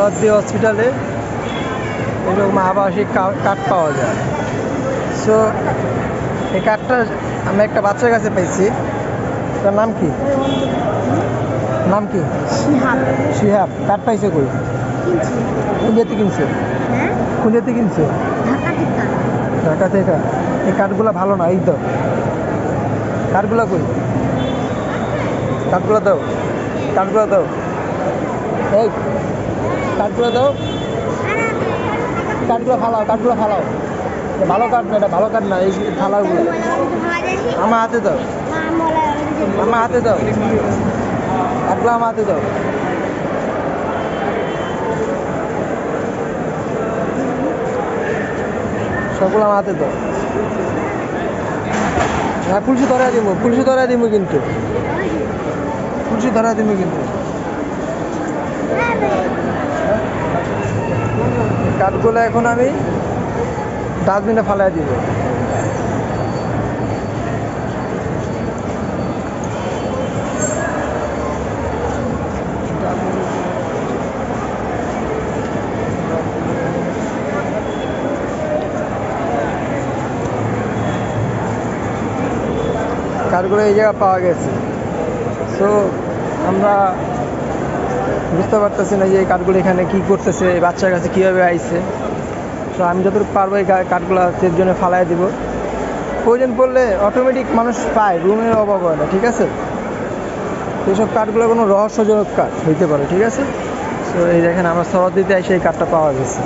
সরদ্দি হসপিটালে এরকম আবাসিক কার্ড পাওয়া যায়। সো এই কার্ডটা আমি একটা বাচ্চার কাছে পাইছি। তার নাম কি? নাম কি? শিহাব। শিহাব। কার্ড পাইছে কই? কিনছি। কোন জাতি কিনছে? হ্যাঁ, কোন জাতি কিনছে? ঢাকা থেকে। ঢাকা থেকে। এই কার্ডগুলো ভালো না, এই তো কার্ডগুলো কই? কার্ডগুলো দাও, কার্ডগুলো দাও, এই কার্ডগুলো দাও, কার্ডগুলো ফালাও, কার্ডগুলো ফালাও। এটা ভালো কার্ড না, এটা ভালো কার্ড না, এই ফালাওগুলো আমার হাতে দাও, আমার হাতে দাও, কার্ডগুলো আমার হাতে দাও। সবগুলো আমার হাতে দাও। হ্যাঁ, পুলিশে ধরা দিব, পুলিশে ধরা দিব, কিন্তু পুলিশে ধরা দিব কিন্তু। কাঠগুলো এখন আমি ডাস্টবিনে ফালাই দিব। কাঠগুলো এই জায়গায় পাওয়া গেছে। সো আমরা বুঝতে পারতেছি না যে এই কাঠগুলো এখানে কী করতেছে, বাচ্চার কাছে কীভাবে আইছে। তো আমি যতটুকু পারবো এই কাঠগুলো এর জন্য ফালাই দিব। প্রয়োজন পড়লে অটোমেটিক মানুষ পায়, রুমের অভাব হয় না, ঠিক আছে। এইসব কাঠগুলো কোনো রহস্যজনক কাঠ হইতে পারে, ঠিক আছে। তো এই দেখেন আমরা সরদ্দিতে এসে এই কাঠটা পাওয়া গেছে।